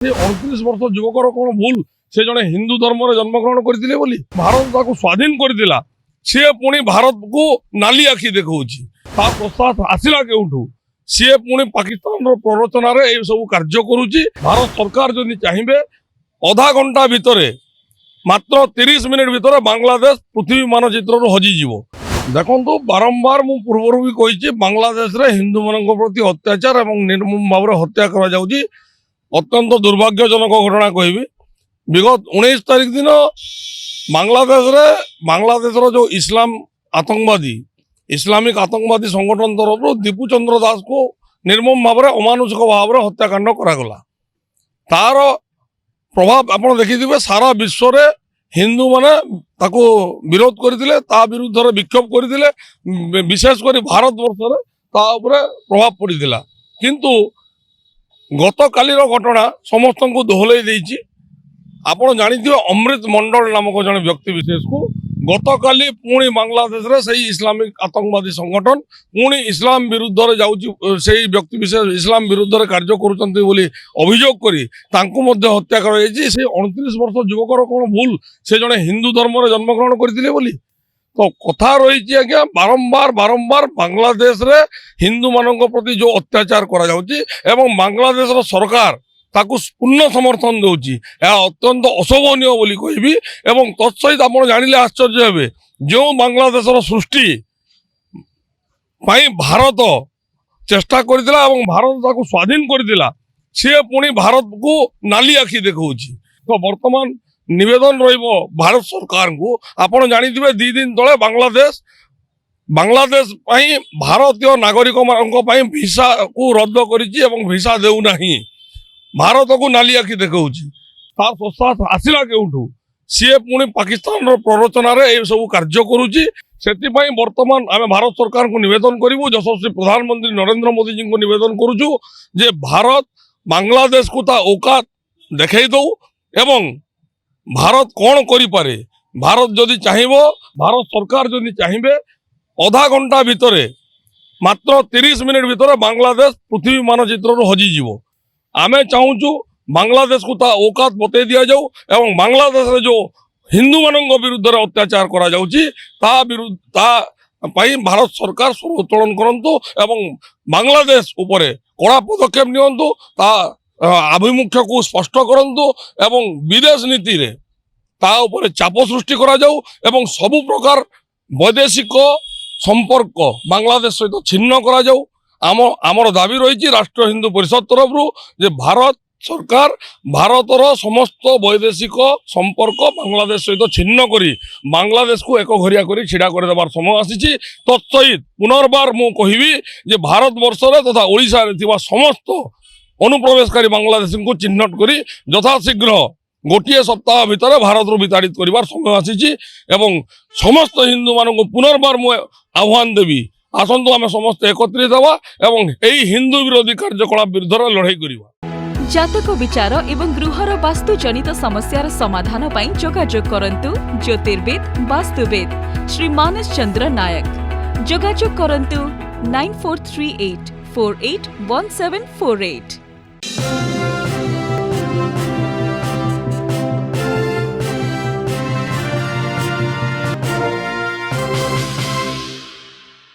38 ବର୍ଷ ଯୁବକର କ'ଣ ଭୁଲ? ସେ ଜଣେ ହିନ୍ଦୁ ଧର୍ମରେ ଜନ୍ମଗ୍ରହଣ କରିଥିଲେ ବୋଲି ଭାରତ ତାକୁ ସ୍ୱାଧୀନ କରିଥିଲା। ସିଏ ପୁଣି ଭାରତକୁ ନାଲି ଆଖି ଦେଖାଉଛି। ତା ପ୍ରସ୍ତାବ ଆସିଲା କେଉଁଠୁ? ସିଏ ପୁଣି ପାକିସ୍ତାନର ପ୍ରରୋଚନାରେ ଏ ସବୁ କାର୍ଯ୍ୟ କରୁଛି। ଭାରତ ସରକାର ଯଦି ଚାହିଁବେ ଅଧା ଘଣ୍ଟା ଭିତରେ ମାତ୍ର 30 ମିନିଟ୍ ଭିତରେ ବାଂଲାଦେଶ ପୃଥିବୀ ମାନଚିତ୍ରରୁ ହଜିଯିବ। ଦେଖନ୍ତୁ, ବାରମ୍ବାର ମୁଁ ପୂର୍ବରୁ ବି କହିଛି, ବାଂଲାଦେଶରେ ହିନ୍ଦୁମାନଙ୍କ ପ୍ରତି ଅତ୍ୟାଚାର ଏବଂ ନିର୍ମମ ଭାବରେ ହତ୍ୟା କରାଯାଉଛି। ଅତ୍ୟନ୍ତ ଦୁର୍ଭାଗ୍ୟଜନକ ଘଟଣା କହିବି। ବିଗତ 19 ତାରିଖ ଦିନ ବାଂଲାଦେଶର ଯେଉଁ ଇସଲାମିକ ଆତଙ୍କବାଦୀ ସଂଗଠନ ତରଫରୁ ଦୀପୁ ଚନ୍ଦ୍ର ଦାସକୁ ନିର୍ମମ ଭାବରେ ଅମାନୁଷିକ ଭାବରେ ହତ୍ୟାକାଣ୍ଡ କରାଗଲା। ତାର ପ୍ରଭାବ ଆପଣ ଦେଖିଥିବେ, ସାରା ବିଶ୍ୱରେ ହିନ୍ଦୁମାନେ ତାକୁ ବିରୋଧ କରିଥିଲେ, ତା ବିରୁଦ୍ଧରେ ବିକ୍ଷୋଭ କରିଥିଲେ। ବିଶେଷ କରି ଭାରତବର୍ଷରେ ତା ଉପରେ ପ୍ରଭାବ ପଡ଼ିଥିଲା। କିନ୍ତୁ ଗତକାଲିର ଘଟଣା ସମସ୍ତଙ୍କୁ ଦୋହଲେଇ ଦେଇଛି। ଆପଣ ଜାଣିଥିବେ, ଅମୃତ ମଣ୍ଡଳ ନାମକ ଜଣେ ବ୍ୟକ୍ତି ବିଶେଷକୁ ଗତକାଲି ପୁଣି ବାଂଲାଦେଶରେ ସେଇ ଇସଲାମିକ ଆତଙ୍କବାଦୀ ସଂଗଠନ ପୁଣି ଇସଲାମ ବିରୁଦ୍ଧରେ ଯାଉଛି, ସେଇ ବ୍ୟକ୍ତି ବିଶେଷ ଇସଲାମ ବିରୁଦ୍ଧରେ କାର୍ଯ୍ୟ କରୁଛନ୍ତି ବୋଲି ଅଭିଯୋଗ କରି ତାଙ୍କୁ ମଧ୍ୟ ହତ୍ୟା କରାଯାଇଛି। ସେ 38 ବର୍ଷ ଯୁବକର କ'ଣ ଭୁଲ? ସେ ଜଣେ ହିନ୍ଦୁ ଧର୍ମରେ ଜନ୍ମଗ୍ରହଣ କରିଥିଲେ ବୋଲି। ତ କଥା ରହିଛି ଆଜ୍ଞା, ବାରମ୍ବାର ବାଂଲାଦେଶରେ ହିନ୍ଦୁମାନଙ୍କ ପ୍ରତି ଯେଉଁ ଅତ୍ୟାଚାର କରାଯାଉଛି ଏବଂ ବାଂଲାଦେଶର ସରକାର ତାକୁ ପୂର୍ଣ୍ଣ ସମର୍ଥନ ଦେଉଛି, ଏହା ଅତ୍ୟନ୍ତ ଅଶୋଭନୀୟ ବୋଲି କହିବି। ଏବଂ ତତ୍ସହିତ ଆପଣ ଜାଣିଲେ ଆଶ୍ଚର୍ଯ୍ୟ ହେବେ, ଯେଉଁ ବାଂଲାଦେଶର ସୃଷ୍ଟି ପାଇଁ ଭାରତ ଚେଷ୍ଟା କରିଥିଲା ଏବଂ ଭାରତ ତାକୁ ସ୍ୱାଧୀନ କରିଥିଲା, ସିଏ ପୁଣି ଭାରତକୁ ନାଲି ଆଖି ଦେଖାଉଛି। ତ ବର୍ତ୍ତମାନ ନିବେଦନ ରହିବ ଭାରତ ସରକାରଙ୍କୁ। ଆପଣ ଜାଣିଥିବେ, 2 ଦିନ ତଳେ ବାଂଲାଦେଶ ପାଇଁ ଭାରତୀୟ ନାଗରିକମାନଙ୍କ ପାଇଁ ଭିସାକୁ ରଦ୍ଦ କରିଛି ଏବଂ ଭିସା ଦେଉନାହିଁ, ଭାରତକୁ ନାଲି ଆଖି ଦେଖାଉଛି। ତାର ପ୍ରସ୍ତାବ ଆସିଲା କେଉଁଠୁ? ସିଏ ପୁଣି ପାକିସ୍ତାନର ପ୍ରରୋଚନାରେ ଏ ସବୁ କାର୍ଯ୍ୟ କରୁଛି। ସେଥିପାଇଁ ବର୍ତ୍ତମାନ ଆମେ ଭାରତ ସରକାରଙ୍କୁ ନିବେଦନ କରିବୁ, ଯଶସ୍ୱୀ ପ୍ରଧାନମନ୍ତ୍ରୀ ନରେନ୍ଦ୍ର ମୋଦିଜୀଙ୍କୁ ନିବେଦନ କରୁଛୁ ଯେ ଭାରତ ବାଂଲାଦେଶକୁ ତା ଔକାତ ଦେଖାଇ ଦେଉ ଏବଂ ଭାରତ କ'ଣ କରିପାରେ। ଭାରତ ଯଦି ଚାହିଁବ, ଭାରତ ସରକାର ଯଦି ଚାହିଁବେ, ଅଧା ଘଣ୍ଟା ଭିତରେ ମାତ୍ର 30 ମିନିଟ୍ ଭିତରେ ବାଂଲାଦେଶ ପୃଥିବୀ ମାନଚିତ୍ରରୁ ହଜିଯିବ। ଆମେ ଚାହୁଁଛୁ ବାଂଲାଦେଶକୁ ତା ଔକାତ ବତେଇ ଦିଆଯାଉ ଏବଂ ବାଂଲାଦେଶରେ ଯେଉଁ ହିନ୍ଦୁମାନଙ୍କ ବିରୁଦ୍ଧରେ ଅତ୍ୟାଚାର କରାଯାଉଛି ତା ପାଇଁ ଭାରତ ସରକାର ସ୍ୱର ଉତ୍ତୋଳନ କରନ୍ତୁ ଏବଂ ବାଂଲାଦେଶ ଉପରେ କଡ଼ା ପଦକ୍ଷେପ ନିଅନ୍ତୁ, ତା ଆଭିମୁଖ୍ୟକୁ ସ୍ପଷ୍ଟ କରନ୍ତୁ ଏବଂ ବିଦେଶ ନୀତିରେ ତା ଉପରେ ଚାପ ସୃଷ୍ଟି କରାଯାଉ ଏବଂ ସବୁ ପ୍ରକାର ବୈଦେଶିକ ସମ୍ପର୍କ ବାଂଲାଦେଶ ସହିତ ଛିନ୍ନ କରାଯାଉ। ଆମର ଦାବି ରହିଛି ରାଷ୍ଟ୍ରୀୟ ହିନ୍ଦୁ ପରିଷଦ ତରଫରୁ ଯେ ଭାରତ ସରକାର ଭାରତର ସମସ୍ତ ବୈଦେଶିକ ସମ୍ପର୍କ ବାଂଲାଦେଶ ସହିତ ଛିନ୍ନ କରି ବାଂଲାଦେଶକୁ ଏକଘରିଆ କରି ଛିଡ଼ା କରିଦେବାର ସମୟ ଆସିଛି। ତତ୍ସହିତ ପୁନର୍ବାର ମୁଁ କହିବି ଯେ ଭାରତବର୍ଷରେ ତଥା ଓଡ଼ିଶାରେ ଥିବା ସମସ୍ତ ଅନୁପ୍ରବେଶକାରୀ ବାଂଲାଦେଶୀଙ୍କୁ ଚିହ୍ନଟ କରି ଯଥାଶୀଘ୍ର ଗୋଟିଏ ସପ୍ତାହ ଭିତରେ ଭାରତରୁ ବିତାଡ଼ିତ କରିବାର ସମୟ ଆସିଛି ଏବଂ ସମସ୍ତ ହିନ୍ଦୁମାନଙ୍କୁ ପୁନର୍ବାର ମୁଁ ଆହ୍ୱାନ ଦେବି, ଆସନ୍ତୁ ଆମେ ସମସ୍ତେ ଏକତ୍ରିତ ହେବା ଏବଂ ଏହି ହିନ୍ଦୁ ବିରୋଧୀ କାର୍ଯ୍ୟକଳାପ ବିରୁଦ୍ଧରେ ଲଢ଼େଇ କରିବା। ଜାତକ ବିଚାର ଏବଂ ଗୃହର ବାସ୍ତୁ ଜନିତ ସମସ୍ୟାର ସମାଧାନ ପାଇଁ ଯୋଗାଯୋଗ କରନ୍ତୁ ଜ୍ୟୋତିର୍ବିଦ ବାସ୍ତୁବିଦ ଶ୍ରୀ ମାନସ ଚନ୍ଦ୍ର ନାୟକ। ଯୋଗାଯୋଗ କରନ୍ତୁ 9438481748।